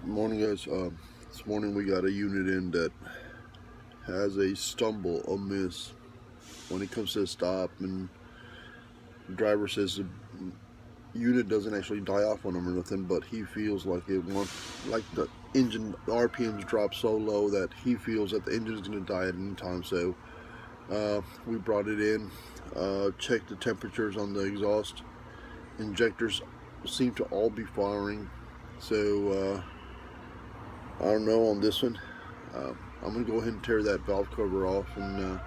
Morning, guys. This morning we got a unit in that has a stumble, a miss when it comes to a stop, and the driver says the unit doesn't actually die off on him or nothing, but he feels like like the engine RPMs drop so low that he feels that the engine is going to die at any time. So we brought it in, checked the temperatures on the exhaust. Injectors seem to all be firing, so I don't know on this one. I'm going to go ahead and tear that valve cover off and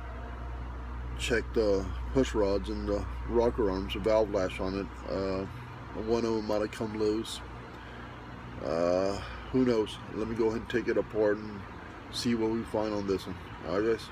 check the push rods and the rocker arms, the valve lash on it. One of them might have come loose. Who knows? Let me go ahead and take it apart and see what we find on this one. Alright, guys.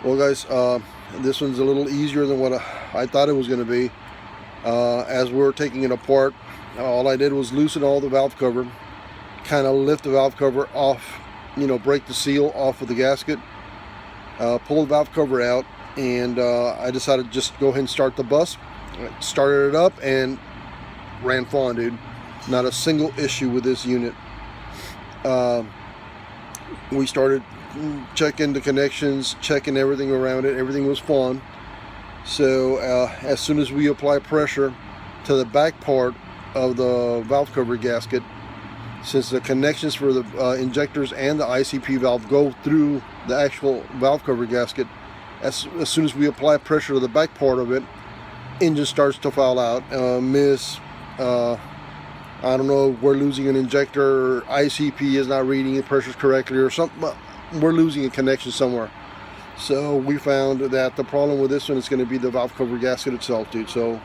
Well, guys, this one's a little easier than what I thought it was going to be. As we were taking it apart, all I did was loosen all the valve cover, kind of lift the valve cover off, break the seal off of the gasket, pull the valve cover out, and I decided to just go ahead and start the bus. Started it up and ran fine, dude. Not a single issue with this unit. We started checking the connections, checking everything around it. Everything was fine. So as soon as we apply pressure to the back part of the valve cover gasket, since the connections for the injectors and the ICP valve go through the actual valve cover gasket, as soon as we apply pressure to the back part of it, engine starts to foul out, miss. I don't know, we're losing an injector, or ICP is not reading the pressures correctly, or something. We're losing a connection somewhere. So we found that the problem with this one is going to be the valve cover gasket itself, dude. So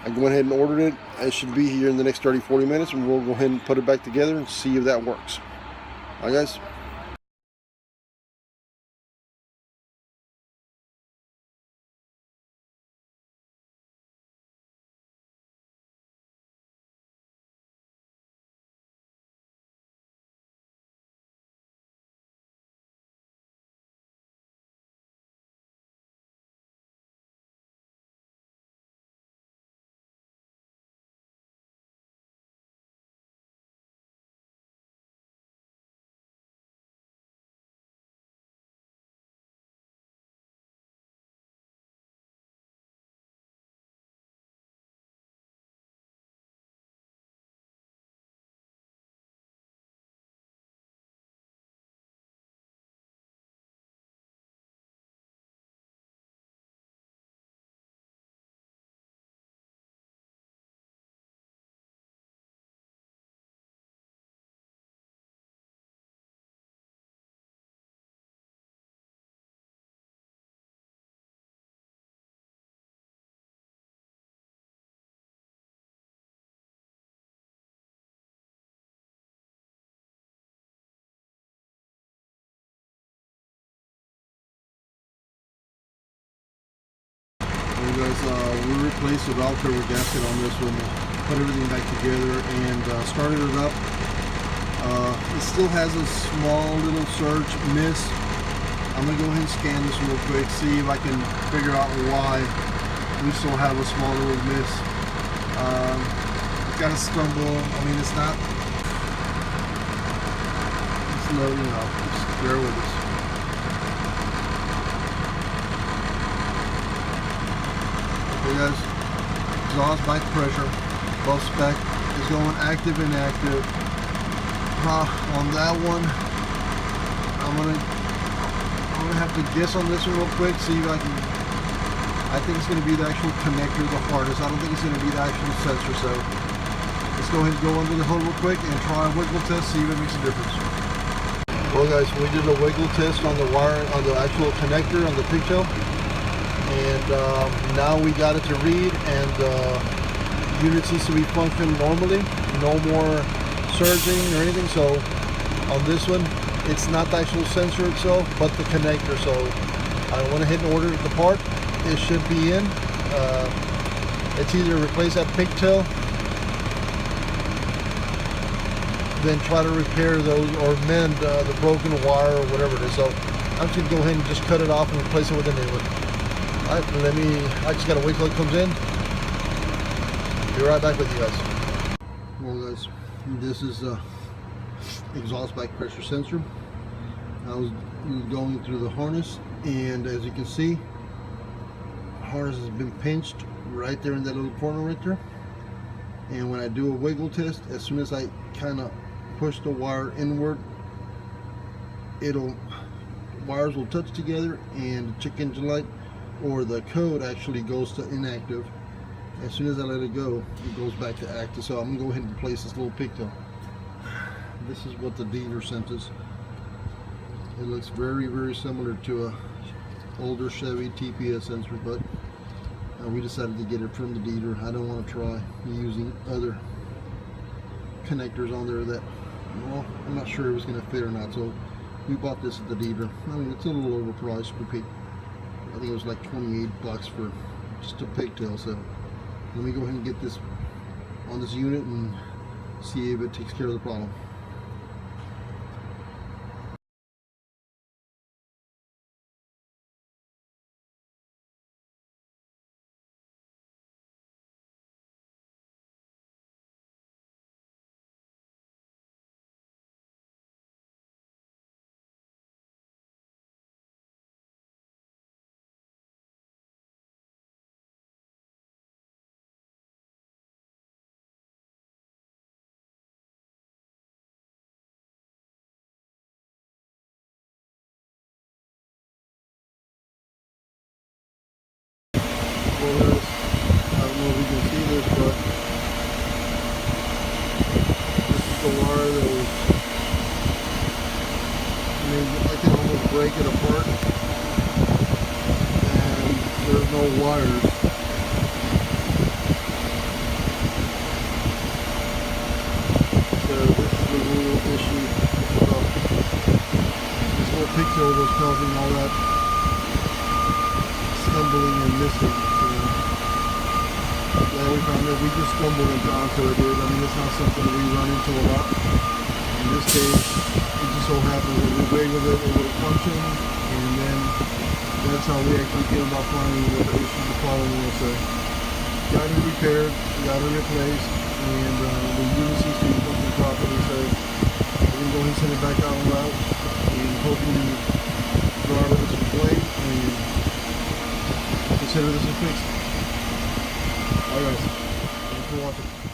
I went ahead and ordered it. It should be here in the next 30-40 minutes, and we'll go ahead and put it back together and see if that works. All right, guys. Hey guys, we replaced the valve cover gasket on this one, put everything back together, and started it up. It still has a small little surge miss. I'm going to go ahead and scan this real quick, see if I can figure out why we still have a small little miss. It's got a stumble. I mean, it's not, it's no, just bear with us. Okay guys, exhaust back pressure, both spec is going active and inactive. On that one, I'm gonna have to guess on this one real quick, see if I can. I think it's gonna be the actual connector, the harness. I don't think it's gonna be the actual sensor. So let's go ahead and go under the hood real quick and try a wiggle test, see if it makes a difference. Well guys, we did a wiggle test on the wire, on the actual connector, on the pigtail, and now we got it to read, and the unit seems to be functioning normally, no more surging or anything. So on this one, it's not the actual sensor itself, but the connector. So I went ahead and ordered the part. It should be in. It's either replace that pigtail, then try to repair those or mend the broken wire or whatever it is. So I'm just gonna go ahead and just cut it off and replace it with a new one. All right, I just gotta wait till it comes in. Be right back with you guys. Well guys, this is exhaust back pressure sensor. I was going through the harness, and as you can see, harness has been pinched right there in that little corner right there. And when I do a wiggle test, as soon as I kind of push the wire inward, wires will touch together, and the check engine light or the code actually goes to inactive. As soon as I let it go, it goes back to active. So I'm gonna go ahead and replace this little pigtail. This is what the dealer sent us. It looks very, very similar to a older Chevy TPS sensor, but we decided to get it from the dealer. I don't want to try using other connectors on there that, well, I'm not sure it was going to fit or not. So we bought this at the dealer. I mean, it's a little overpriced. We paid, I think it was like 28 bucks for just a pigtail. So let me go ahead and get this on this unit and see if it takes care of the problem. I don't know if you can see this, but this is the wire that was, I mean, I can almost break it apart, and there's no wires. So this is the real issue. This little pigtail was causing all that stumbling and missing. We found that we just stumbled onto it, dude. I mean, it's not something we run into a lot. In this case, it just so happened when we wiggled it, it would have functioned, and then that's how we actually came about finding what the issue, the problem was. So, got it repaired, got it replaced, and the unit seems to be functioning properly. So, we're going to go ahead and send it back out on route, and hopefully the driver doesn't complain, and consider this a fix. Alright guys, thanks for watching.